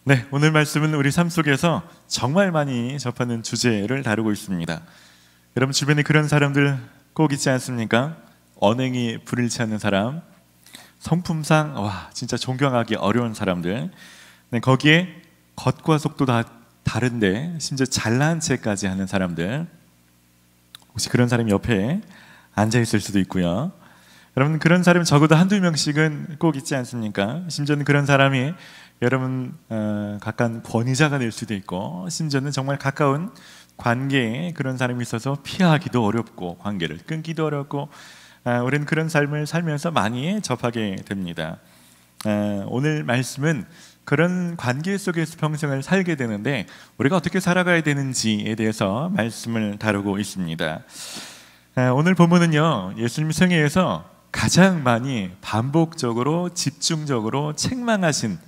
네, 오늘 말씀은 우리 삶 속에서 정말 많이 접하는 주제를 다루고 있습니다. 여러분 주변에 그런 사람들 꼭 있지 않습니까? 언행이 불일치 않는 사람, 성품상 진짜 존경하기 어려운 사람들. 네, 거기에 겉과 속도 다 다른데 심지어 잘난 체까지 하는 사람들. 혹시 그런 사람이 옆에 앉아 있을 수도 있고요. 여러분 그런 사람이 적어도 한두 명씩은 꼭 있지 않습니까? 심지어는 그런 사람이 여러분 가까운 권위자가 될 수도 있고, 심지어는 정말 가까운 관계에 그런 사람이 있어서 피하기도 어렵고 관계를 끊기도 어렵고, 우리는 그런 삶을 살면서 많이 접하게 됩니다. 오늘 말씀은 그런 관계 속에서 평생을 살게 되는데 우리가 어떻게 살아가야 되는지에 대해서 말씀을 다루고 있습니다. 오늘 본문은요, 예수님 생애에서 가장 많이 반복적으로 집중적으로 책망하신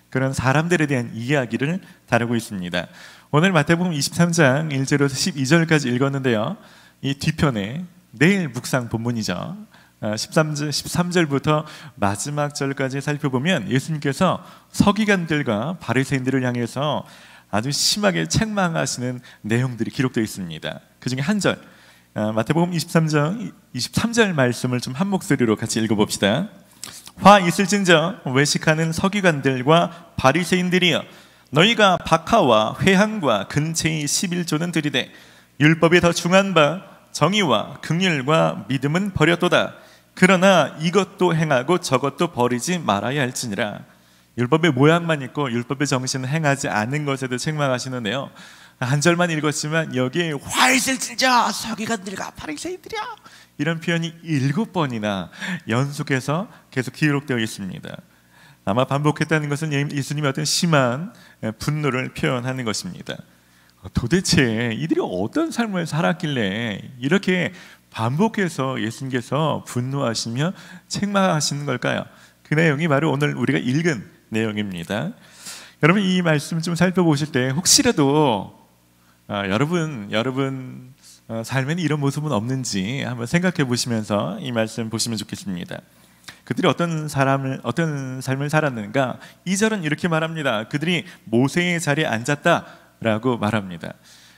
그런 사람들에 대한 이야기를 다루고 있습니다. 오늘 마태복음 23장 1절에서 12절까지 읽었는데요, 이 뒤편에 내일 묵상 본문이죠. 13절부터 마지막 절까지 살펴보면 예수님께서 서기관들과 바리새인들을 향해서 아주 심하게 책망하시는 내용들이 기록되어 있습니다. 그 중에 한 절, 마태복음 23절 말씀을 좀 한 목소리로 같이 읽어봅시다. 화 있을진저 외식하는 서기관들과 바리새인들이여, 너희가 박하와 회향과 근체의 11조는 드리되 율법이 더 중한 바 정의와 긍휼과 믿음은 버렸도다. 그러나 이것도 행하고 저것도 버리지 말아야 할지니라. 율법의 모양만 있고 율법의 정신을 행하지 않는 것에도 책망하시는데요, 한 절만 읽었지만 여기에 화 있을진저 서기관들과 바리새인들이여, 이런 표현이 7번이나 연속해서 계속 기록되어 있습니다. 아마 반복했다는 것은 예수님의 어떤 심한 분노를 표현하는 것입니다. 도대체 이들이 어떤 삶을 살았길래 이렇게 반복해서 예수님께서 분노하시며 책망하시는 걸까요? 그 내용이 바로 오늘 우리가 읽은 내용입니다. 여러분 이 말씀 좀 살펴보실 때 혹시라도 여러분 삶에는 이런 모습은 없는지 한번 생각해 보시면서 이 말씀 보시면 좋겠습니다. 그들이 어떤 삶을 살았는가? 2절은 이렇게 말합니다. 그들이 모세의 자리에 앉았다라고 말합니다.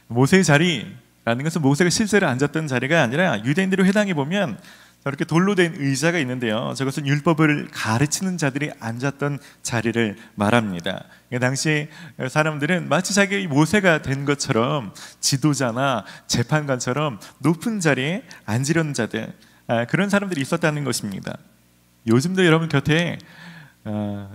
모세의 자리라는 것은 모세가 실제로 앉았던 자리가 아니라 유대인들의 회당에 보면 이렇게 돌로 된 의자가 있는데요, 저것은 율법을 가르치는 자들이 앉았던 자리를 말합니다. 당시 사람들은 마치 자기 모세가 된 것처럼 지도자나 재판관처럼 높은 자리에 앉으려는 자들, 그런 사람들이 있었다는 것입니다. 요즘도 여러분 곁에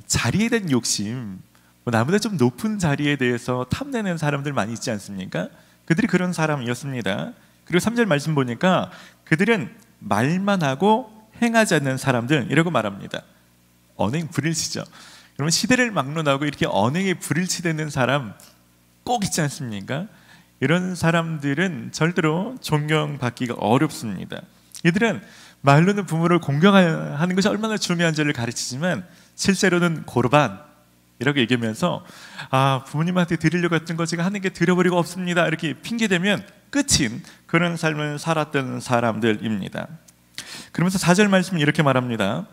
자리에 대한 욕심, 나보다 좀 높은 자리에 대해서 탐내는 사람들 많이 있지 않습니까? 그들이 그런 사람이었습니다. 그리고 3절 말씀 보니까 그들은 말만 하고 행하지 않는 사람들, 이라고 말합니다. 언행 불일치죠. 여러분 시대를 막론하고 이렇게 언행에 불일치되는 사람 꼭 있지 않습니까? 이런 사람들은 절대로 존경받기가 어렵습니다. 이들은 말로는 부모를 공경하는 것이 얼마나 중요한지를 가르치지만 실제로는 고르반이라고 얘기하면서 부모님한테 드리려고 했던 거 제가 하는 게 드려버리고 없습니다, 이렇게 핑계대면 끝인 그런 삶을 살았던 사람들입니다. 그러면서 4절 말씀은 이렇게 말합니다.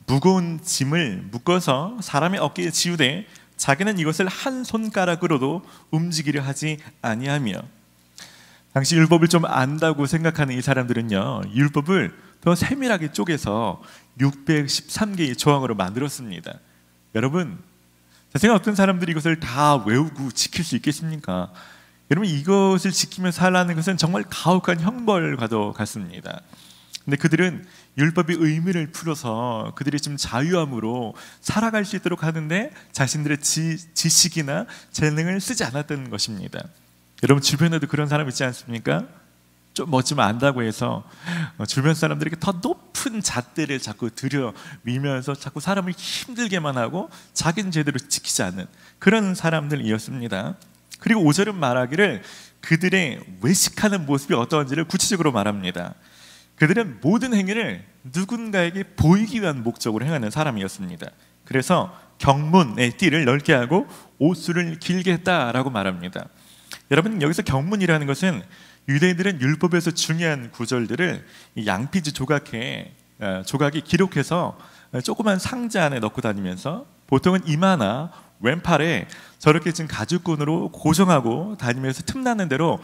무거운 짐을 묶어서 사람의 어깨에 지우되 자기는 이것을 한 손가락으로도 움직이려 하지 아니하며. 당시 율법을 좀 안다고 생각하는 이 사람들은요, 율법을 더 세밀하게 쪼개서 613개의 조항으로 만들었습니다. 여러분 세상에 어떤 사람들이 이것을 다 외우고 지킬 수 있겠습니까? 여러분 이것을 지키며 살라는 것은 정말 가혹한 형벌과도 같습니다. 근데 그들은 율법의 의미를 풀어서 그들이 좀 자유함으로 살아갈 수 있도록 하는데 자신들의 지식이나 재능을 쓰지 않았던 것입니다. 여러분 주변에도 그런 사람 있지 않습니까? 좀 멋지면 안다고 해서 주변 사람들에게 더 높은 잣대를 자꾸 들여미면서 자꾸 사람을 힘들게만 하고 자기는 제대로 지키지 않는 그런 사람들이었습니다. 그리고 5절은 말하기를 그들의 외식하는 모습이 어떠한지를 구체적으로 말합니다. 그들은 모든 행위를 누군가에게 보이기 위한 목적으로 행하는 사람이었습니다. 그래서 경문의 띠를 넓게 하고 옷수를 길게 했다라고 말합니다. 여러분 여기서 경문이라는 것은 유대인들은 율법에서 중요한 구절들을 양피지 조각에 기록해서 조그만 상자 안에 넣고 다니면서 보통은 이마나 왼팔에 저렇게 지금 가죽끈으로 고정하고 다니면서 틈나는 대로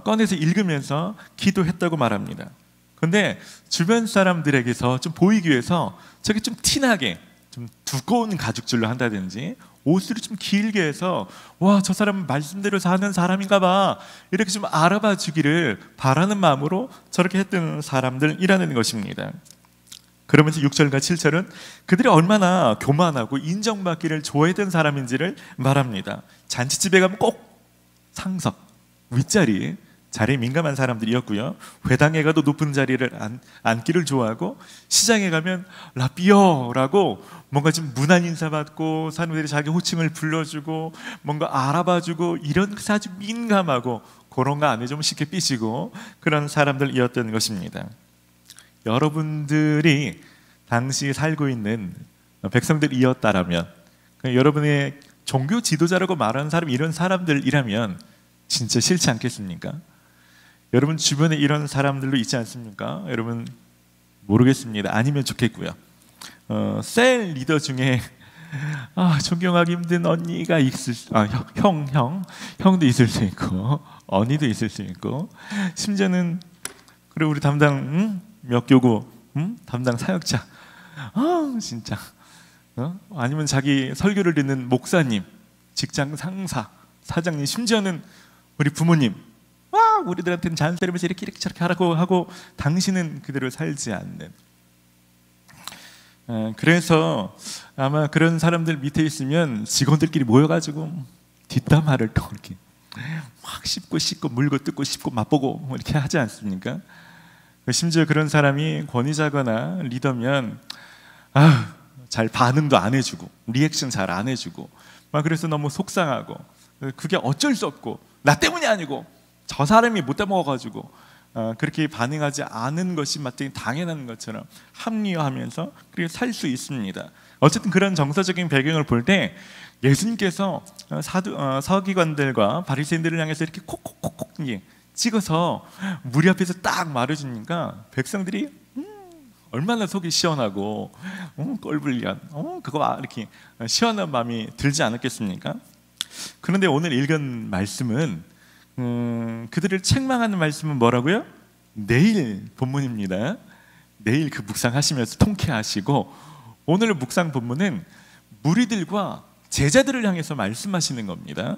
꺼내서 읽으면서 기도했다고 말합니다. 근데 주변 사람들에게서 좀 보이기 위해서 저게 좀 티나게 좀 두꺼운 가죽줄로 한다든지 옷을 좀 길게 해서 와, 저 사람은 말씀대로 사는 사람인가 봐, 이렇게 좀 알아봐 주기를 바라는 마음으로 저렇게 했던 사람들이라는 것입니다. 그러면서 6절과 7절은 그들이 얼마나 교만하고 인정받기를 좋아했던 사람인지를 말합니다. 잔치집에 가면 꼭 상석, 윗자리, 자리에 민감한 사람들이었고요. 회당에 가도 높은 자리를 앉기를 좋아하고, 시장에 가면 라삐어라고 뭔가 좀 문안 인사 받고 사람들이 자기 호칭을 불러주고 뭔가 알아봐주고, 이런 것에 아주 민감하고 그런 거 안에 좀 쉽게 삐지고 그런 사람들이었던 것입니다. 여러분들이 당시 살고 있는 백성들이었다라면, 여러분의 종교 지도자라고 말하는 사람이 이런 사람들이라면 진짜 싫지 않겠습니까? 여러분 주변에 이런 사람들도 있지 않습니까? 여러분 모르겠습니다. 아니면 좋겠고요. 셀 리더 중에 존경하기 힘든 언니가 있을 형도 있을 수 있고 언니도 있을 수 있고, 심지어는 그래 우리 담당 몇교구 담당 사역자 진짜 아니면 자기 설교를 듣는 목사님, 직장 상사, 사장님, 심지어는 우리 부모님, 우리들한테는 잔소리면서 이렇게 저렇게 하라고 하고 당신은 그대로 살지 않는. 그래서 아마 그런 사람들 밑에 있으면 직원들끼리 모여가지고 뒷담화를 또 이렇게 막 씹고 물고 뜯고 씹고 맛보고 이렇게 하지 않습니까? 심지어 그런 사람이 권위자거나 리더면 잘 반응도 안 해주고 리액션 잘 안 해주고 막 그래서 너무 속상하고, 그게 어쩔 수 없고 나 때문이 아니고 저 사람이 못 따먹어가지고 그렇게 반응하지 않은 것이 마땅히 당연한 것처럼 합리화하면서 그렇게 살 수 있습니다. 어쨌든 그런 정서적인 배경을 볼 때 예수님께서 서기관들과 바리새인들을 향해서 이렇게 콕콕콕콕 찍어서 무리 앞에서 딱 말해주니까 백성들이 얼마나 속이 시원하고 꼴불견 그거 이렇게 시원한 마음이 들지 않았겠습니까? 그런데 오늘 읽은 말씀은 그들을 책망하는 말씀은 뭐라고요? 내일 본문입니다. 내일 그 묵상하시면서 통쾌하시고, 오늘 묵상 본문은 무리들과 제자들을 향해서 말씀하시는 겁니다.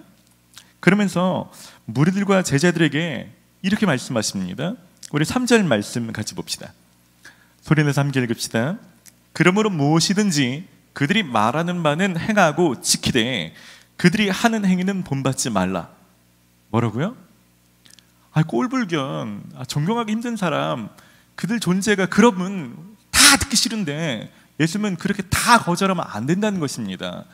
그러면서 무리들과 제자들에게 이렇게 말씀하십니다. 우리 3절 말씀 같이 봅시다. 소리내서 함께 읽읍시다. 그러므로 무엇이든지 그들이 말하는 바는 행하고 지키되 그들이 하는 행위는 본받지 말라. 뭐라고요? 꼴불견, 존경하기 힘든 사람, 그들 존재가 그러면 다 듣기 싫은데 예수님은 그렇게 다 거절하면 안 된다는 것입니다.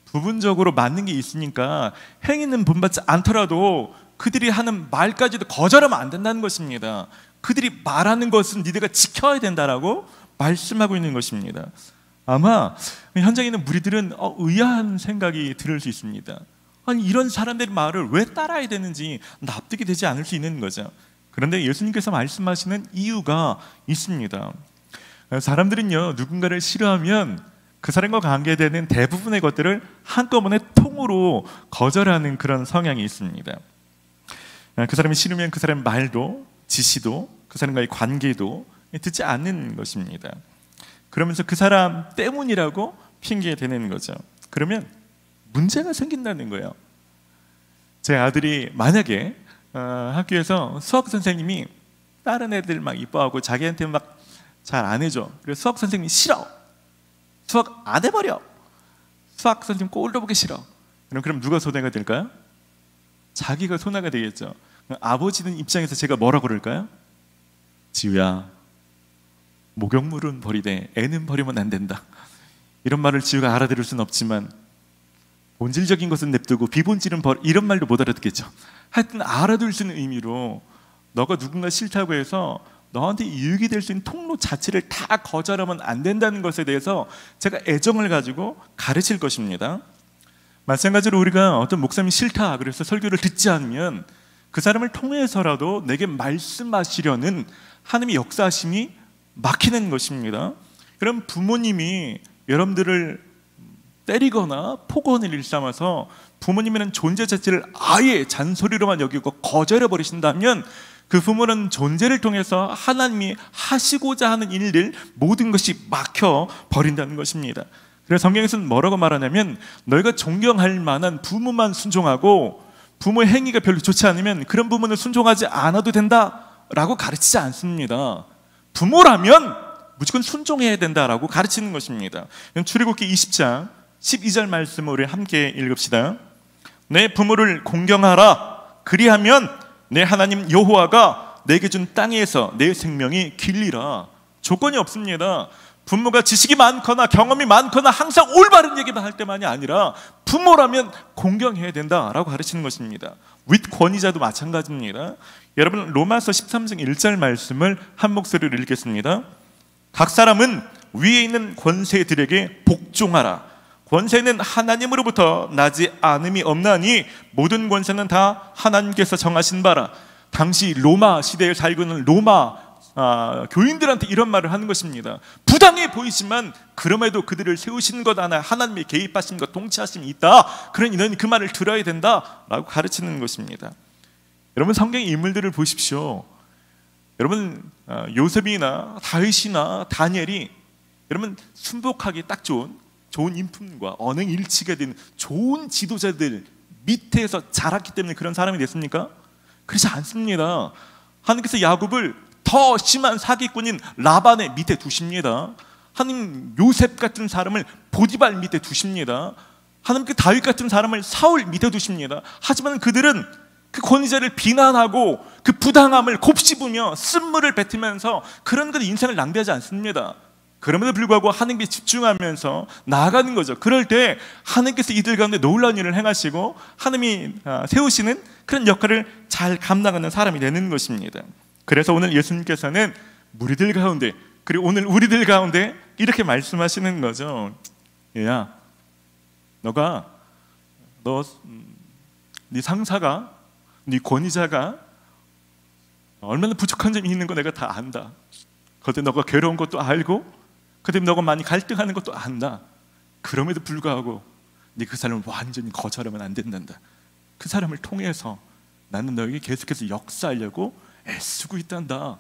부분적으로 맞는 게 있으니까 행위는 본받지 않더라도 그들이 하는 말까지도 거절하면 안 된다는 것입니다. 그들이 말하는 것은 니네가 지켜야 된다라고 말씀하고 있는 것입니다. 아마 현장에 있는 무리들은 의아한 생각이 들을 수 있습니다. 아니, 이런 사람들의 말을 왜 따라야 되는지 납득이 되지 않을 수 있는 거죠. 그런데 예수님께서 말씀하시는 이유가 있습니다. 사람들은요, 누군가를 싫어하면 그 사람과 관계되는 대부분의 것들을 한꺼번에 통으로 거절하는 그런 성향이 있습니다. 그 사람이 싫으면 그 사람의 말도 지시도 그 사람과의 관계도 듣지 않는 것입니다. 그러면서 그 사람 때문이라고 핑계대는 거죠. 그러면 문제가 생긴다는 거예요. 제 아들이 만약에 학교에서 수학 선생님이 다른 애들 막 이뻐하고 자기한테 막 잘 안 해줘. 그래서 수학 선생님이 싫어. 수학 안 해버려. 수학 선생님 꼴도 보기 싫어. 그럼 누가 손해가 될까요? 자기가 손해가 되겠죠. 아버지는 입장에서 제가 뭐라고 그럴까요? 지우야, 목욕물은 버리되 애는 버리면 안 된다. 이런 말을 지우가 알아들을 수는 없지만 본질적인 것은 냅두고 비본질은 이런 말도 못 알아듣겠죠. 하여튼 알아둘 수 있는 의미로 너가 누군가 싫다고 해서 너한테 이익이 될 수 있는 통로 자체를 다 거절하면 안 된다는 것에 대해서 제가 애정을 가지고 가르칠 것입니다. 마찬가지로 우리가 어떤 목사님이 싫다 그래서 설교를 듣지 않으면 그 사람을 통해서라도 내게 말씀하시려는 하나님의 역사심이 막히는 것입니다. 그럼 부모님이 여러분들을 때리거나 폭언을 일삼아서 부모님이라는 존재 자체를 아예 잔소리로만 여기고 거절해 버리신다면 그 부모는 존재를 통해서 하나님이 하시고자 하는 일들 모든 것이 막혀 버린다는 것입니다. 그래서 성경에서는 뭐라고 말하냐면 너희가 존경할 만한 부모만 순종하고 부모의 행위가 별로 좋지 않으면 그런 부모는 순종하지 않아도 된다라고 가르치지 않습니다. 부모라면 무조건 순종해야 된다라고 가르치는 것입니다. 출애굽기 20장 12절 말씀을 우리 함께 읽읍시다. 내 부모를 공경하라. 그리하면 내 하나님 여호와가 내게 준 땅에서 내 생명이 길리라. 조건이 없습니다. 부모가 지식이 많거나 경험이 많거나 항상 올바른 얘기만 할 때만이 아니라 부모라면 공경해야 된다라고 가르치는 것입니다. 윗 권위자도 마찬가지입니다. 여러분 로마서 13장 1절 말씀을 한 목소리로 읽겠습니다. 각 사람은 위에 있는 권세들에게 복종하라. 권세는 하나님으로부터 나지 않음이 없나니 모든 권세는 다 하나님께서 정하신 바라. 당시 로마 시대에 살고 있는 로마 교인들한테 이런 말을 하는 것입니다. 부당해 보이지만 그럼에도 그들을 세우신 것 하나 하나님의 개입하심과 동치하심이 있다. 그러니 너희는 그 말을 들어야 된다라고 가르치는 것입니다. 여러분 성경의 인물들을 보십시오. 여러분 요셉이나 다윗이나 다니엘이 여러분 순복하기 딱 좋은 인품과 언행 일치가 된 좋은 지도자들 밑에서 자랐기 때문에 그런 사람이 됐습니까? 그렇지 않습니다. 하나님께서 야곱을 더 심한 사기꾼인 라반의 밑에 두십니다. 하나님 요셉 같은 사람을 보디발 밑에 두십니다. 하나님께 다윗 같은 사람을 사울 밑에 두십니다. 하지만 그들은 그 권위자를 비난하고 그 부당함을 곱씹으며 쓴물을 뱉으면서 그런 것 인생을 낭비하지 않습니다. 그럼에도 불구하고 하나님께 집중하면서 나아가는 거죠. 그럴 때 하나님께서 이들 가운데 놀라운 일을 행하시고 하나님이 세우시는 그런 역할을 잘 감당하는 사람이 되는 것입니다. 그래서 오늘 예수님께서는 무리들 가운데 그리고 오늘 우리들 가운데 이렇게 말씀하시는 거죠. 얘야, 네 상사가, 네 권위자가 얼마나 부족한 점이 있는 거 내가 다 안다. 그때 너가 괴로운 것도 알고 그때 너가 많이 갈등하는 것도 안다. 그럼에도 불구하고 네 그 사람을 완전히 거절하면 안 된단다. 그 사람을 통해서 나는 너에게 계속해서 역사하려고 애쓰고 있단다.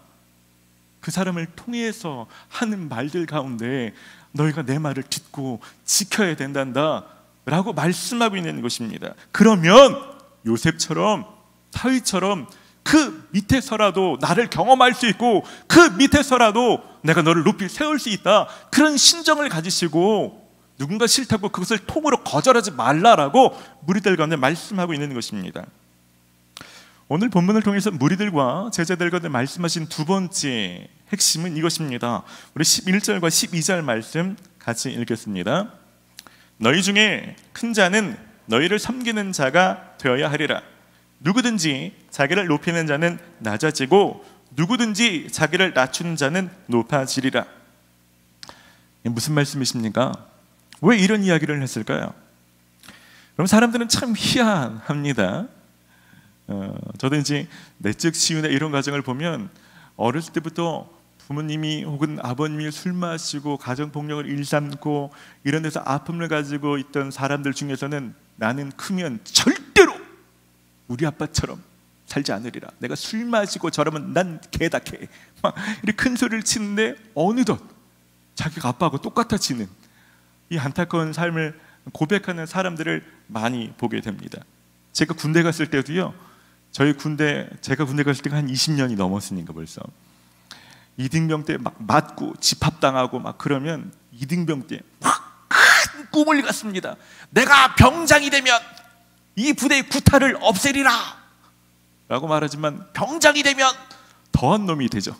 그 사람을 통해서 하는 말들 가운데 너희가 내 말을 듣고 지켜야 된단다 라고 말씀하고 있는 것입니다. 그러면 요셉처럼 다윗처럼 그 밑에서라도 나를 경험할 수 있고 그 밑에서라도 내가 너를 높이 세울 수 있다. 그런 신정을 가지시고 누군가 싫다고 그것을 통으로 거절하지 말라라고 무리들 가운데 말씀하고 있는 것입니다. 오늘 본문을 통해서 무리들과 제자들 가운데 말씀하신 두 번째 핵심은 이것입니다. 우리 11절과 12절 말씀 같이 읽겠습니다. 너희 중에 큰 자는 너희를 섬기는 자가 되어야 하리라. 누구든지 자기를 높이는 자는 낮아지고 누구든지 자기를 낮추는 자는 높아지리라. 무슨 말씀이십니까? 왜 이런 이야기를 했을까요? 그럼 사람들은 참 희한합니다. 저도 이제 내적 시윤의 이런 과정을 보면 어렸을 때부터 부모님이 혹은 아버님이 술 마시고 가정폭력을 일삼고 이런 데서 아픔을 가지고 있던 사람들 중에서는 나는 크면 절대로 우리 아빠처럼 살지 않으리라. 내가 술 마시고 저러면 난 개다 개. 막 이렇게 큰 소리를 치는데 어느덧 자기가 아빠하고 똑같아지는 이 안타까운 삶을 고백하는 사람들을 많이 보게 됩니다. 제가 군대 갔을 때도요. 제가 군대 갔을 때가 한 20년이 넘었으니까 벌써 이등병 때 막 맞고 집합당하고 막 그러면 이등병 때 막 큰 꿈을 갖습니다. 내가 병장이 되면 이 부대의 구타를 없애리라 라고 말하지만 병장이 되면 더한 놈이 되죠.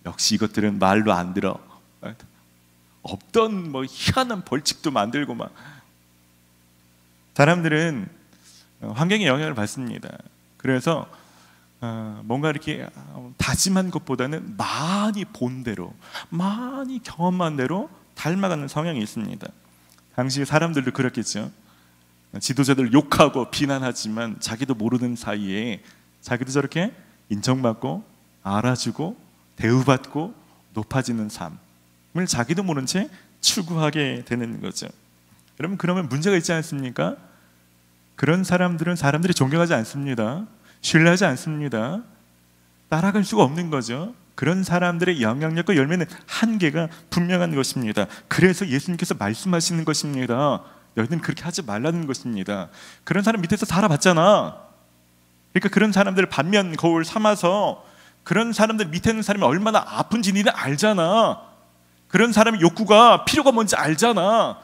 역시 이것들은 말로 안 들어. 없던 뭐 희한한 벌칙도 만들고 막. 사람들은 환경의 영향을 받습니다. 그래서 뭔가 이렇게 다짐한 것보다는 많이 본 대로, 많이 경험한 대로 닮아가는 성향이 있습니다. 당시 사람들도 그렇겠죠. 지도자들 욕하고 비난하지만 자기도 모르는 사이에 자기도 저렇게 인정받고 알아주고 대우받고 높아지는 삶을 자기도 모른 채 추구하게 되는 거죠. 여러분, 그러면 문제가 있지 않습니까? 그런 사람들은 사람들이 존경하지 않습니다. 신뢰하지 않습니다. 따라갈 수가 없는 거죠. 그런 사람들의 영향력과 열매는 한계가 분명한 것입니다. 그래서 예수님께서 말씀하시는 것입니다. 너희는 그렇게 하지 말라는 것입니다. 그런 사람 밑에서 살아봤잖아. 그러니까 그런 사람들을 반면 거울 삼아서 그런 사람들 밑에 있는 사람이 얼마나 아픈지 니는 알잖아. 그런 사람의 욕구가 필요가 뭔지 알잖아.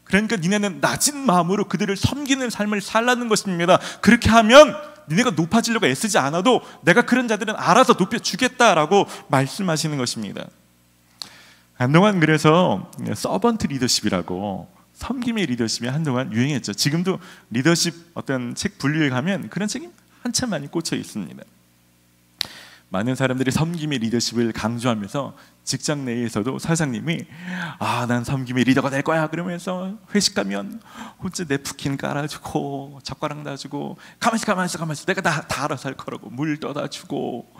그러니까 니네는 낮은 마음으로 그들을 섬기는 삶을 살라는 것입니다. 그렇게 하면 니네가 높아지려고 애쓰지 않아도 내가 그런 자들은 알아서 높여주겠다라고 말씀하시는 것입니다. 한동안 그래서 서번트 리더십이라고, 섬김의 리더십이 한동안 유행했죠. 지금도 리더십 어떤 책 분류에 가면 그런 책이 한참 많이 꽂혀 있습니다. 많은 사람들이 섬김의 리더십을 강조하면서 직장 내에서도 사장님이 난 섬김의 리더가 될 거야 그러면서 회식 가면 혼자 냅킨 깔아주고 젓가락 놔주고 가만히 있어 내가 다 알아서 할 거라고 물 떠다 주고,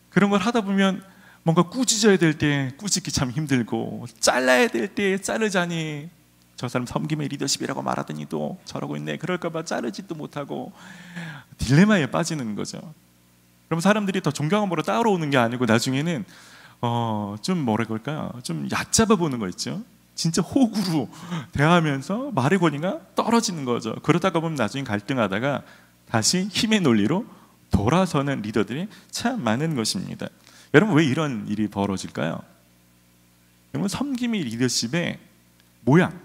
그런 걸 하다 보면 뭔가 꾸짖어야 될 때 꾸짖기 참 힘들고, 잘라야 될 때 자르자니 저 사람 섬김의 리더십이라고 말하더니 또 저러고 있네, 그럴까 봐 자르지도 못하고 딜레마에 빠지는 거죠. 그럼 사람들이 더 존경함으로 따라오는 게 아니고 나중에는 좀 뭐라 그럴까요? 좀 얕잡아 보는 거 있죠. 진짜 호구로 대하면서 말의 권위가 떨어지는 거죠. 그러다가 보면 나중에 갈등하다가 다시 힘의 논리로 돌아서는 리더들이 참 많은 것입니다. 여러분, 왜 이런 일이 벌어질까요? 여러분, 섬김의 리더십의 모양,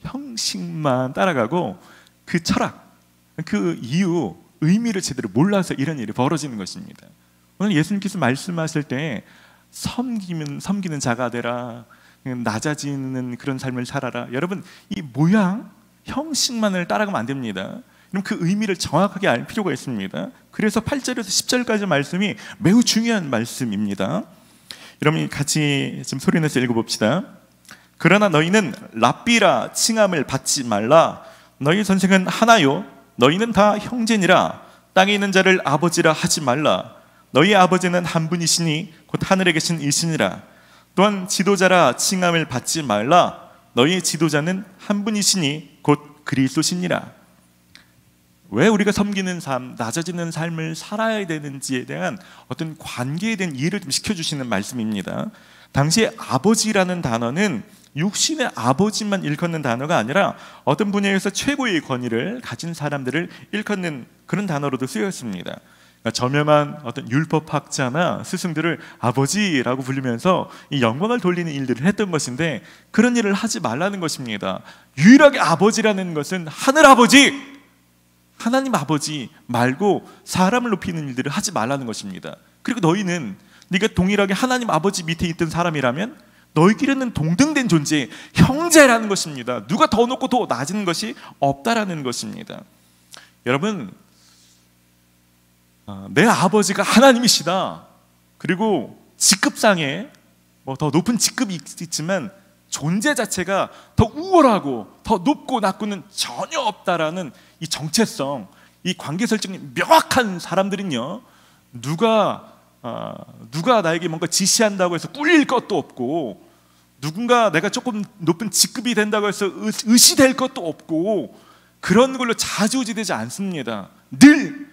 형식만 따라가고 그 철학, 그 이유, 의미를 제대로 몰라서 이런 일이 벌어지는 것입니다. 오늘 예수님께서 말씀하실 때 섬기는 자가 되라, 낮아지는 그런 삶을 살아라. 여러분, 이 모양, 형식만을 따라가면 안 됩니다. 그럼 그 의미를 정확하게 알 필요가 있습니다. 그래서 8절에서 10절까지 말씀이 매우 중요한 말씀입니다. 여러분, 같이 좀 소리내서 읽어봅시다. 그러나 너희는 랍비라 칭함을 받지 말라. 너희 선생은 하나요 너희는 다 형제니라. 땅에 있는 자를 아버지라 하지 말라. 너희 아버지는 한 분이시니 곧 하늘에 계신 이시니라. 또한 지도자라 칭함을 받지 말라. 너희 지도자는 한 분이시니 곧 그리스도시니라. 왜 우리가 섬기는 삶, 낮아지는 삶을 살아야 되는지에 대한 어떤 관계에 대한 이해를 좀 시켜주시는 말씀입니다. 당시에 아버지라는 단어는 육신의 아버지만 일컫는 단어가 아니라 어떤 분야에서 최고의 권위를 가진 사람들을 일컫는 그런 단어로도 쓰였습니다. 그러니까 저명한 어떤 율법학자나 스승들을 아버지라고 부르면서 이 영광을 돌리는 일들을 했던 것인데, 그런 일을 하지 말라는 것입니다. 유일하게 아버지라는 것은 하늘 아버지, 하나님 아버지 말고 사람을 높이는 일들을 하지 말라는 것입니다. 그리고 너희는 네가 동일하게 하나님 아버지 밑에 있던 사람이라면 너희끼리는 동등된 존재, 형제라는 것입니다. 누가 더 높고 더 낮은 것이 없다라는 것입니다. 여러분, 내 아버지가 하나님이시다. 그리고 직급상에 더 높은 직급이 있지만 존재 자체가 더 우월하고 더 높고 낮고는 전혀 없다라는 이 정체성, 이 관계 설정이 명확한 사람들은요, 누가 나에게 뭔가 지시한다고 해서 꿀릴 것도 없고, 누군가 내가 조금 높은 직급이 된다고 해서 의시될 것도 없고, 그런 걸로 좌지우지되지 않습니다. 늘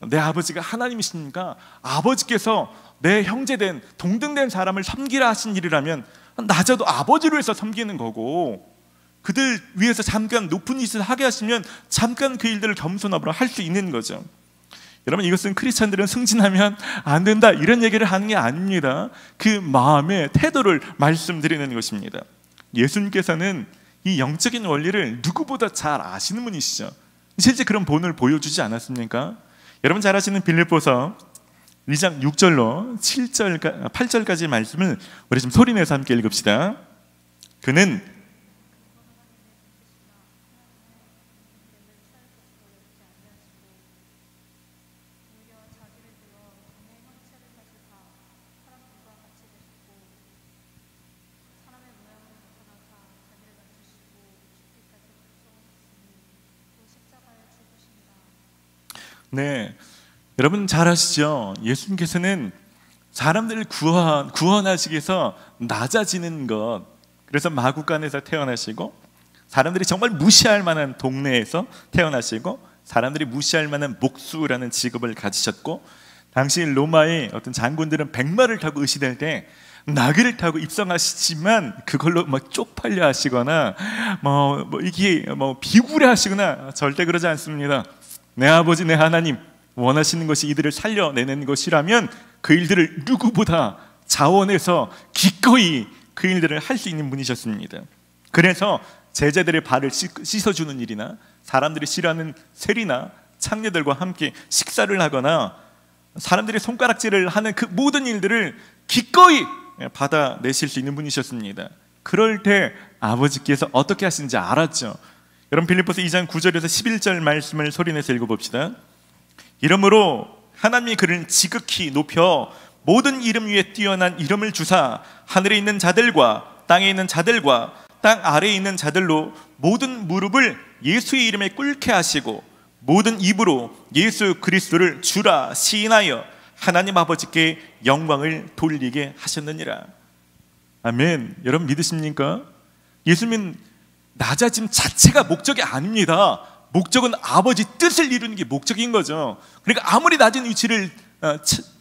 내 아버지가 하나님이시니까 아버지께서 내 형제된 동등된 사람을 섬기라 하신 일이라면 낮아도 아버지로 해서 섬기는 거고, 그들 위해서 잠깐 높은 일을 하게 하시면 잠깐 그 일들을 겸손함으로 할 수 있는 거죠. 여러분, 이것은 크리스찬들은 승진하면 안 된다 이런 얘기를 하는 게 아닙니다. 그 마음의 태도를 말씀드리는 것입니다. 예수님께서는 이 영적인 원리를 누구보다 잘 아시는 분이시죠. 실제 그런 본을 보여주지 않았습니까? 여러분 잘 아시는 빌립보서 2장 6절로 8절까지 말씀을 우리 좀 소리내서 함께 읽읍시다. 그는 네, 여러분 잘 아시죠? 예수님께서는 사람들을 구원하시기 위해서 낮아지는 것, 그래서 마구간에서 태어나시고 사람들이 정말 무시할 만한 동네에서 태어나시고 사람들이 무시할 만한 목수라는 직업을 가지셨고, 당시 로마의 어떤 장군들은 백마를 타고 의시될 때 나귀를 타고 입성하시지만 그걸로 막 쪽팔려 하시거나 이게 비굴해 하시거나 절대 그러지 않습니다. 내 아버지 내 하나님 원하시는 것이 이들을 살려내는 것이라면 그 일들을 누구보다 자원해서 기꺼이 그 일들을 할 수 있는 분이셨습니다. 그래서 제자들의 발을 씻어주는 일이나 사람들이 싫어하는 세리나 창녀들과 함께 식사를 하거나 사람들이 손가락질을 하는 그 모든 일들을 기꺼이 받아내실 수 있는 분이셨습니다. 그럴 때 아버지께서 어떻게 하시는지 알았죠. 여러분, 빌립보서 2장 9절에서 11절 말씀을 소리내서 읽어봅시다. 이러므로 하나님이 그를 지극히 높여 모든 이름 위에 뛰어난 이름을 주사 하늘에 있는 자들과 땅에 있는 자들과 땅 아래에 있는 자들로 모든 무릎을 예수의 이름에 꿇게 하시고 모든 입으로 예수 그리스도를 주라 시인하여 하나님 아버지께 영광을 돌리게 하셨느니라. 아멘. 여러분 믿으십니까? 예수님은 낮아짐 자체가 목적이 아닙니다. 목적은 아버지 뜻을 이루는 게 목적인 거죠. 그러니까 아무리 낮은 위치를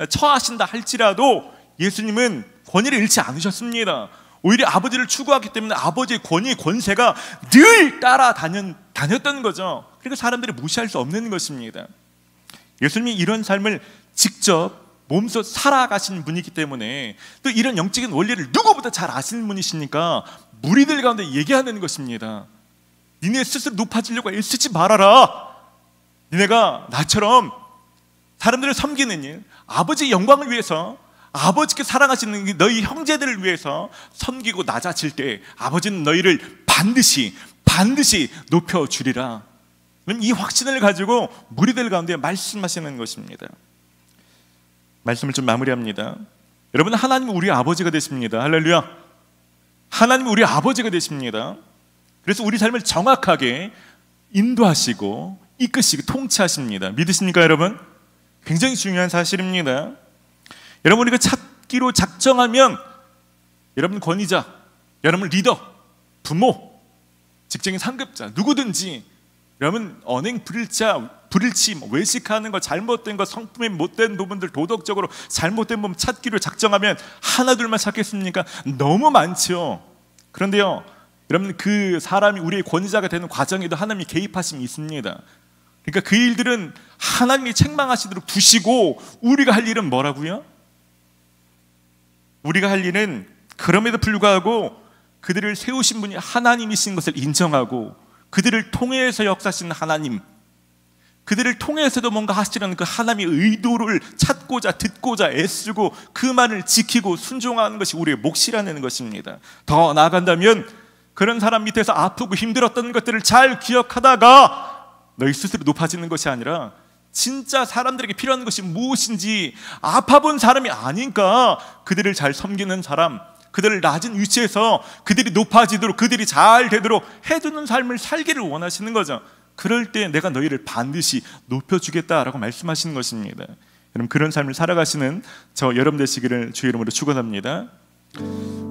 처하신다 할지라도 예수님은 권위를 잃지 않으셨습니다. 오히려 아버지를 추구하기 때문에 아버지의 권위, 권세가 늘 다녔던 거죠. 그러니까 사람들이 무시할 수 없는 것입니다. 예수님이 이런 삶을 직접 몸소 살아가신 분이기 때문에 또 이런 영적인 원리를 누구보다 잘 아시는 분이시니까 무리들 가운데 얘기하는 것입니다. 니네 스스로 높아지려고 애쓰지 말아라. 니네가 나처럼 사람들을 섬기는 일, 아버지의 영광을 위해서, 아버지께 사랑하시는 너희 형제들을 위해서 섬기고 낮아질 때 아버지는 너희를 반드시 높여주리라. 이 확신을 가지고 무리들 가운데 말씀하시는 것입니다. 말씀을 좀 마무리합니다. 여러분, 하나님은 우리 아버지가 되십니다. 할렐루야. 하나님은 우리 아버지가 되십니다. 그래서 우리 삶을 정확하게 인도하시고 이끄시고 통치하십니다. 믿으십니까 여러분? 굉장히 중요한 사실입니다. 여러분, 우리가 찾기로 작정하면 여러분 권위자, 여러분 리더, 부모, 직장인 상급자 누구든지 여러분 언행 불일치, 외식하는 거, 잘못된 거, 성품의 못된 부분들, 도덕적으로 잘못된 부분 찾기로 작정하면 하나 둘만 찾겠습니까? 너무 많죠. 그런데요, 여러분 그 사람이 우리의 권위자가 되는 과정에도 하나님이 개입하심이 있습니다. 그러니까 그 일들은 하나님이 책망하시도록 두시고 우리가 할 일은 뭐라고요? 우리가 할 일은 그럼에도 불구하고 그들을 세우신 분이 하나님이신 것을 인정하고 그들을 통해서 역사하시는 하나님, 그들을 통해서도 뭔가 하시려는 그 하나님의 의도를 찾고자 듣고자 애쓰고 그 말을 지키고 순종하는 것이 우리의 몫이라는 것입니다. 더 나아간다면 그런 사람 밑에서 아프고 힘들었던 것들을 잘 기억하다가 너희 스스로 높아지는 것이 아니라 진짜 사람들에게 필요한 것이 무엇인지 아파본 사람이 아닌가 그들을 잘 섬기는 사람, 그들을 낮은 위치에서 그들이 높아지도록 그들이 잘 되도록 해주는 삶을 살기를 원하시는 거죠. 그럴 때 내가 너희를 반드시 높여주겠다라고 말씀하시는 것입니다. 여러분, 그런 삶을 살아가시는 저 여러분 되시기를 주의 이름으로 축원합니다.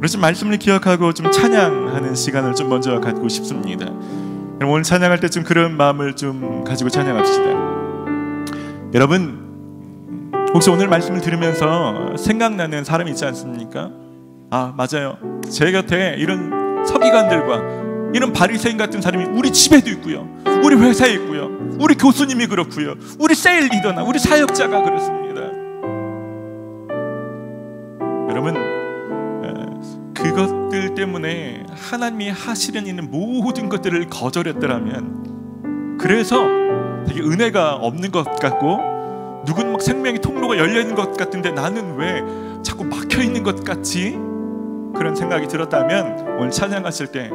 그래서 말씀을 기억하고 좀 찬양하는 시간을 좀 먼저 갖고 싶습니다. 여러분, 오늘 찬양할 때 좀 그런 마음을 좀 가지고 찬양합시다. 여러분, 혹시 오늘 말씀을 들으면서 생각나는 사람이 있지 않습니까? 아, 맞아요. 제 곁에 이런 서기관들과 이런 바리새인 같은 사람이 우리 집에도 있고요, 우리 회사에 있고요, 우리 교수님이 그렇고요, 우리 세일 리더나 우리 사역자가 그렇습니다. 여러분, 그것들 때문에 하나님이 하시려는 있는 모든 것들을 거절했더라면, 그래서 되게 은혜가 없는 것 같고 누군 막 생명의 통로가 열려있는 것 같은데 나는 왜 자꾸 막혀있는 것 같지? 그런 생각이 들었다면 오늘 찬양하실 때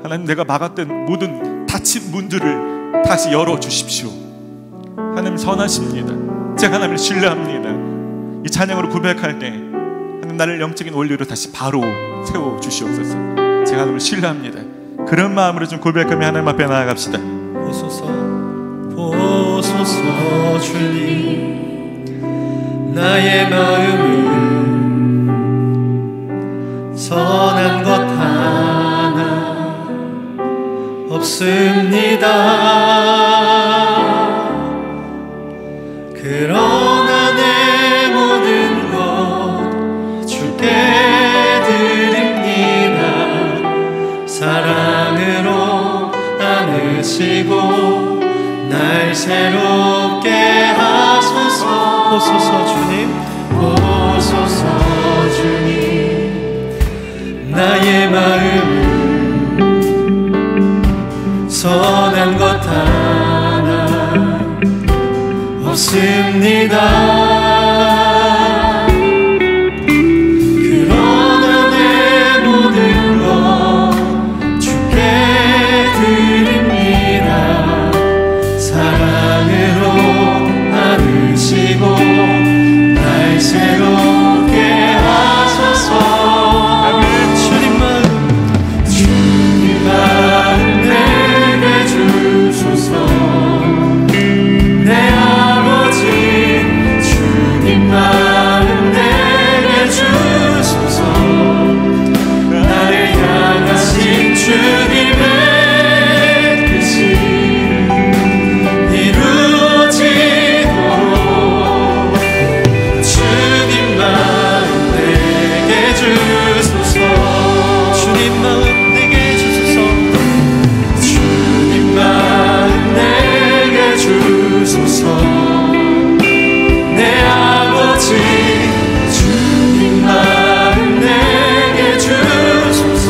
하나님, 내가 막았던 모든 닫힌 문들을 다시 열어주십시오. 하나님 선하십니다. 제가 하나님을 신뢰합니다. 이 찬양으로 고백할 때 하나님, 나를 영적인 원리로 다시 바로 세워주시옵소서. 제가 하나님을 신뢰합니다. 그런 마음으로 좀 고백하며 하나님 앞에 나아갑시다. 보소서 주님, 나의 마음은 선한 것 하나 없습니다. 그러나 내 모든 것 주께 드립니다. 사랑으로 안으시고 날 새롭게 하소서. 보소서 주님, 보소서 주님. 나의 마음은 선한 것 하나 없습니다. 그러나 내 모든 것 주께 드립니다. 사랑으로 안으시고 날 새롭게 하소서. 주님 마음 내게 주소서. 내 아버지 주님 마음 내게 주소서. 나를 향하신 주님의 뜻이 이루어지도록 주님 마음 내게 주소서. 주님 마음 내게 주소서. 주님 마음 내게 주소서. 내 아버지 주님 마음 내게 주소서.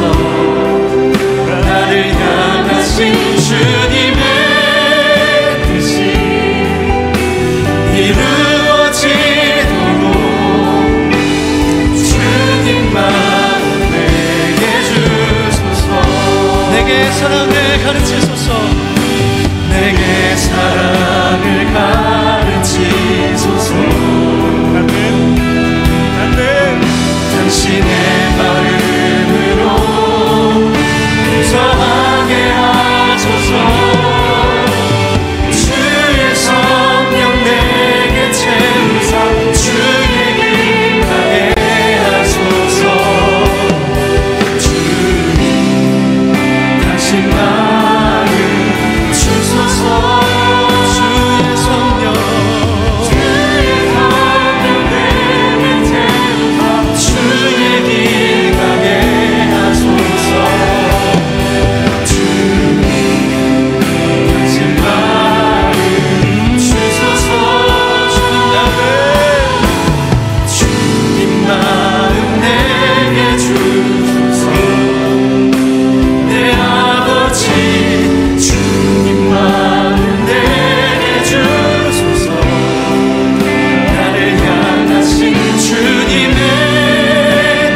나를 향하신 주님의 뜻이 이루어지도록 주님 마음 내게 주소서. 내게 사랑을 가르치소서. 내게 사랑을 가르치소서. 아멘. 아멘. 당신의 마음으로 무서하게 하소서. 주의 성령 내게 채우사 주의 길 가게 하소서. 주님 당신 마음 주소서. 주의 성령 내게 채우사 주의 길 가게 하소서. 주님 당신 마음 주소서. 주님 마음 내게 주소서. 내 아버지 주님 마음 내게 주소서. 나를 향하신 주님의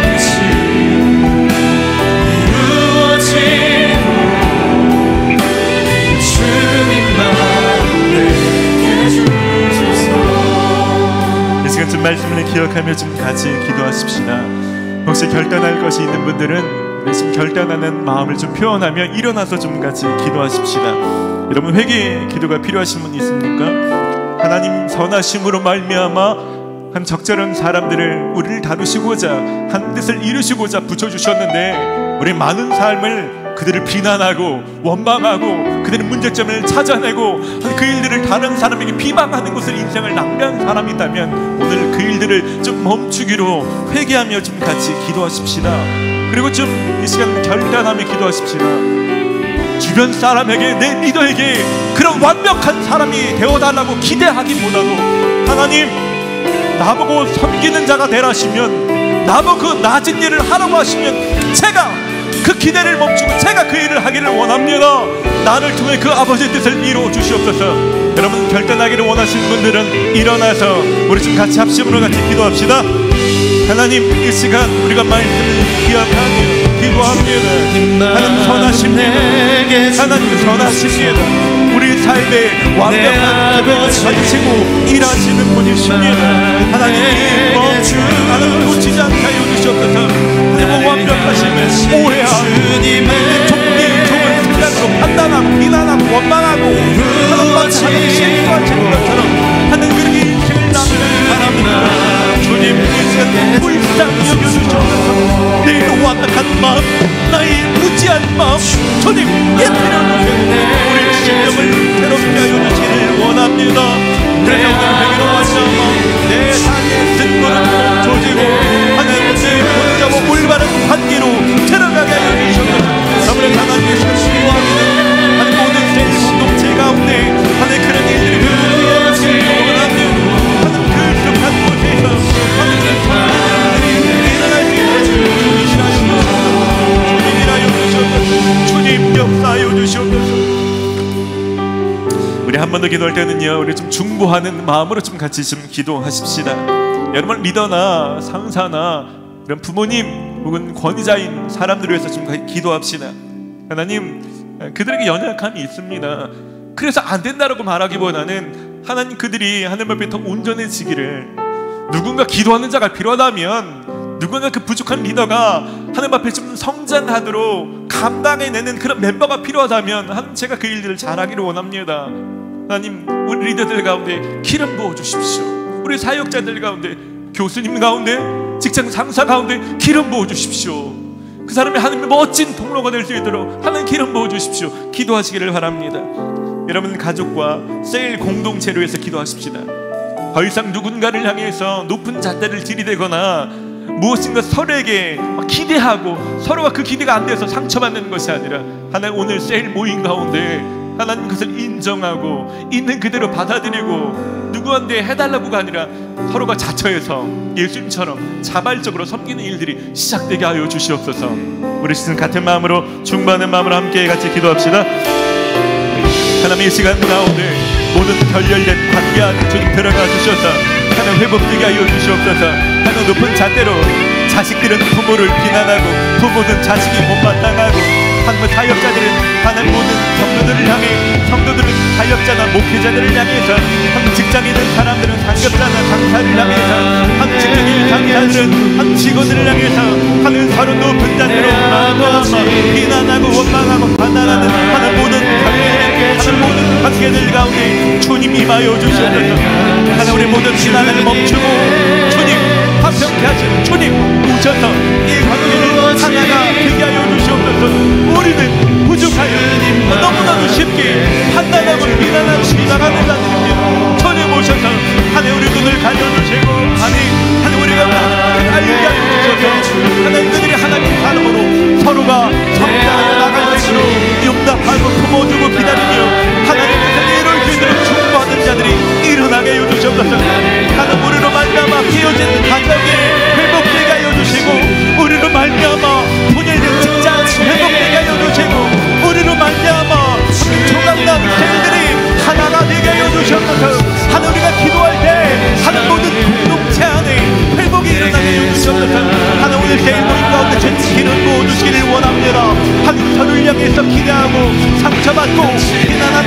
뜻이 이루어지도록 주님 마음 내게 주소서. 이 시간 좀 말씀을 기억하며 좀 같이 기도하십시다. 혹시 결단할 것이 있는 분들은 우리 지금 결단하는 마음을 좀 표현하며 일어나서 좀 같이 기도하십시다. 여러분 회개 기도가 필요하신 분 있습니까? 하나님 선하심으로 말미암아 한 적절한 사람들을 우리를 다루시고자 한 뜻을 이루시고자 붙여주셨는데 우리 많은 삶을 그들을 비난하고 원망하고 그들의 문제점을 찾아내고 그 일들을 다른 사람에게 비방하는 것을 인생을 낭비한 사람이 있다면 오늘 그 일들을 좀 멈추기로 회개하며 좀 같이 기도하십시다. 그리고 좀 이 시간 결단하며 기도하십시다. 주변 사람에게 내 리더에게 그런 완벽한 사람이 되어달라고 기대하기보다도 하나님 나보고 섬기는 자가 되라시면 나보고 그 낮은 일을 하라고 하시면 제가 그 기대를 멈추고 제가 그 일을 하기를 원합니다. 나를 통해 그 아버지의 뜻을 이루어 주시옵소서. 여러분 결단하기를 원하시는 분들은 일어나서 우리 좀 같이 합심으로 같이 기도합시다. 하나님 이 시간 우리가 말씀을 기억하며 기도합니다. 하나님 선하십니다. 하나님 선하십니다. 우리 삶에 완벽한 뜻을 가지시고 일하시는 분이십니다. 하나님 멈추는 하나님 놓치지 않게 하여 주시옵소서. 하나님 완벽하심을 오해하고 좋은 생각으로 판단하고 비난하고 원망하고 하나님 마치 실수와 책임처럼 하는 그렇게 인생을 나누는 바랍니다. 주님 이 시간 불쌍히 여겨주셔서 내일로 완벽한 마음 나의 무지한 마음 주님 예편하는 우리 한 번 더 기도할 때는요, 우리 좀 중보하는 마음으로 좀 같이 좀 기도하십시다. 여러분 리더나 상사나 이런 부모님 혹은 권위자인 사람들을 위해서 좀 기도합시다. 하나님, 그들에게 연약함이 있습니다. 그래서 안 된다라고 말하기보다는 하나님, 그들이 하나님 앞에 더 온전해지기를, 누군가 기도하는 자가 필요하다면 누군가 그 부족한 리더가 하나님 앞에 좀 성장하도록 감당해내는 그런 멤버가 필요하다면 하나님, 제가 그 일들을 잘하기를 원합니다. 하나님, 우리 리더들 가운데 기름 부어주십시오. 우리 사역자들 가운데, 교수님 가운데, 직장 상사 가운데 기름 부어주십시오. 그 사람이 하나님의 멋진 통로가 될 수 있도록 하나님 기름 부어주십시오. 기도하시기를 바랍니다. 여러분 가족과 셀 공동체를 위해서 기도하십시다. 더 이상 누군가를 향해서 높은 잣대를 들이대거나 무엇인가 서로에게 기대하고 서로가 그 기대가 안 돼서 상처받는 것이 아니라, 하나님 오늘 셀 모임 가운데 하나님 그것을 인정하고 있는 그대로 받아들이고 누구한테 해달라고가 아니라 서로가 자처해서 예수님처럼 자발적으로 섬기는 일들이 시작되게 하여 주시옵소서. 우리 시즌 같은 마음으로 중보하는 마음으로 함께 같이 기도합시다. 하나님, 이 시간 가운데 모든 결렬된 관계 안에 주님 들어가 주셔서 하나님 회복되게 하여 주시옵소서. 하나님 높은 잣대로 자식들은 부모를 비난하고 부모는 자식이 못마땅하고 하나님 사역자들은 하나님 모든 성도들을 향해, 성도들은 사역자나 목회자들을 향해서, 한 직장에 있는 사람들은 상급자나 장사를 향해서, 한 직장에 있는 장사들은 한 직원들을 향해서 하는 서로 높은 잣대로 비난하고 원망하고 판단하는 하는 모든 관계, 하는 모든 관계들 가운데 주님 임하여 주시옵소서. 하나님, 우리 모든 비난을 멈추고 주님 화평케 하시는 주님 오셔서 이 관계를 하나가 되게 하여 주시옵소서. 우리는 부족하여 너무나도 쉽게 판단하고 비난하는 자들입니다. 주님 오셔서 하나님 우리 눈을 가려주시고 하나님 우리가 알게 하여 주셔서 하나님 그들이 하나님 사람으로 서로가 성장하여 나갈 수 있도록 용납하고 품어주고 기다리며 하나님께서 이룰 수 있도록 충고하는 자들이 일어나게 하여 주시옵소서. 하나님 우리로 말미암아 깨어진 가정에 회복되게 하여 주시고, 우리로 말미암아 분열된 직장 회복되게 하여 주시고, 우리로 말미암아 조각난 셀들이 하나가 되게 하여 주시옵소서. 하나님, 우리가 기도할 때 하나님 모든 공동체 안에 회복이 일어나게 하여 주시옵소서. 하나님, 오늘 셀 모임 가운데 전체 기름 부어주시기를 원합니다. 하나님, 저를 향해서 기대하고 상처받고 비난하고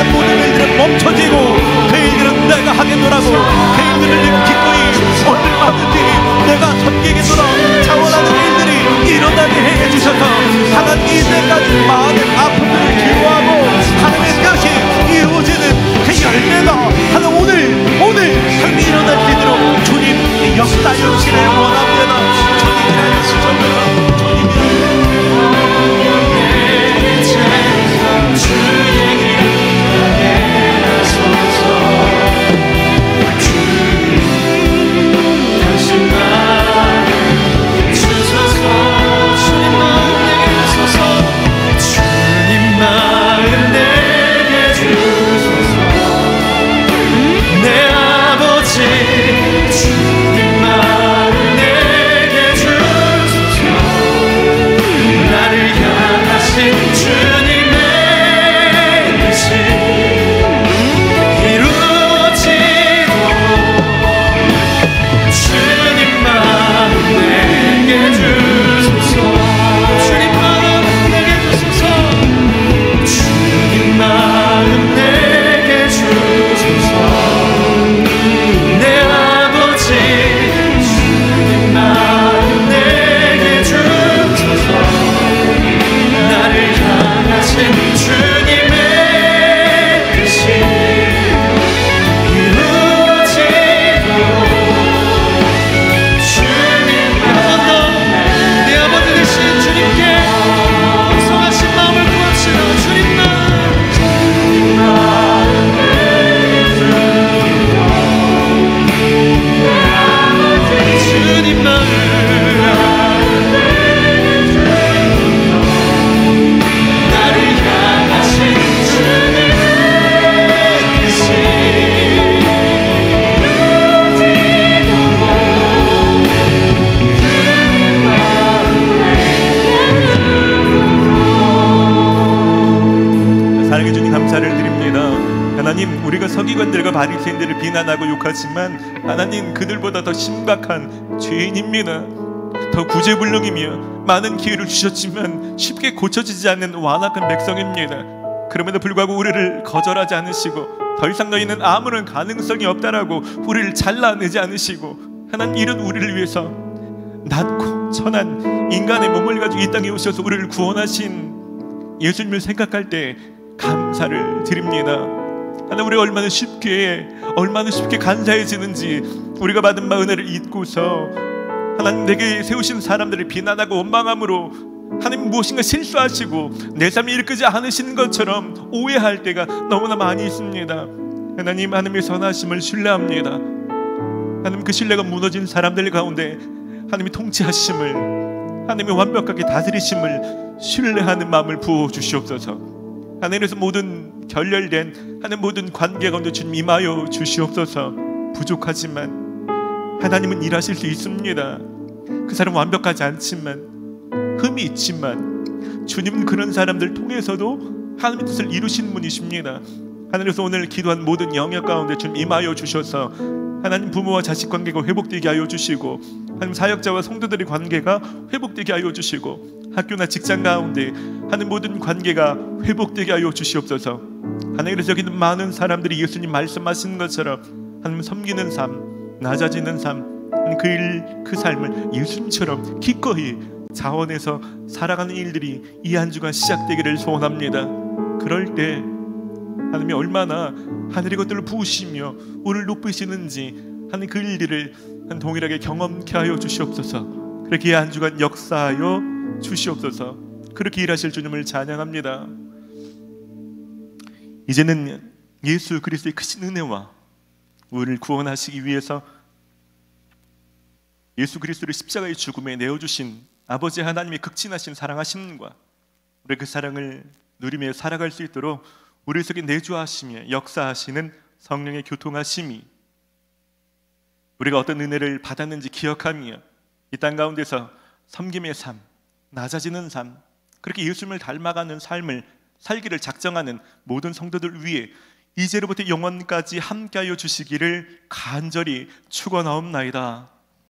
우리가 서기관들과 바리새인들을 비난하고 욕하지만 하나님 그들보다 더 심각한 죄인입니다. 더 구제불능이며 많은 기회를 주셨지만 쉽게 고쳐지지 않는 완악한 백성입니다. 그럼에도 불구하고 우리를 거절하지 않으시고 더 이상 너희는 아무런 가능성이 없다라고 우리를 잘라내지 않으시고, 하나님 이런 우리를 위해서 낮고 천한 인간의 몸을 가지고 이 땅에 오셔서 우리를 구원하신 예수님을 생각할 때 감사를 드립니다. 하나님 우리가 얼마나 쉽게 간사해지는지, 우리가 받은 은혜를 잊고서 하나님 내게 세우신 사람들을 비난하고 원망함으로 하나님 무엇인가 실수하시고 내 삶이 이끌지 않으시는 것처럼 오해할 때가 너무나 많이 있습니다. 하나님의 선하심을 신뢰합니다. 하나님 그 신뢰가 무너진 사람들 가운데 하나님의 통치하심을, 하나님의 완벽하게 다스리심을 신뢰하는 마음을 부어주시옵소서. 하나님께서 모든 결렬된 하나님 모든 관계 가운데 주님 임하여 주시옵소서. 부족하지만 하나님은 일하실 수 있습니다. 그 사람 완벽하지 않지만 흠이 있지만 주님은 그런 사람들 통해서도 하나님의 뜻을 이루시는 분이십니다. 하늘에서 오늘 기도한 모든 영역 가운데 주님 임하여 주셔서 하나님 부모와 자식 관계가 회복되게 하여 주시고, 하나님 사역자와 성도들의 관계가 회복되게 하여 주시고, 학교나 직장 가운데 하나님 모든 관계가 회복되게 하여 주시옵소서. 하나님께서 여기 있는 많은 사람들이 예수님 말씀하시는 것처럼 하나님 섬기는 삶, 낮아지는 삶, 그 삶을 예수님처럼 기꺼이 자원해서 살아가는 일들이 이 한 주간 시작되기를 소원합니다. 그럴 때 하나님이 얼마나 하늘의 것들을 부으시며 우리를 높이시는지 하나님 그 일들을 동일하게 경험케 하여 주시옵소서. 그렇게 이 한 주간 역사하여 주시옵소서. 그렇게 일하실 주님을 찬양합니다. 이제는 예수 그리스도의 크신 은혜와 우리를 구원하시기 위해서 예수 그리스도를 십자가의 죽음에 내어주신 아버지 하나님의 극진하신 사랑하심과 우리 그 사랑을 누리며 살아갈 수 있도록 우리 속에 내주하시며 역사하시는 성령의 교통하심이, 우리가 어떤 은혜를 받았는지 기억하며 이 땅 가운데서 섬김의 삶, 낮아지는 삶, 그렇게 예수님을 닮아가는 삶을 살기를 작정하는 모든 성도들 위해 이제로부터 영원까지 함께하여 주시기를 간절히 축원하옵나이다.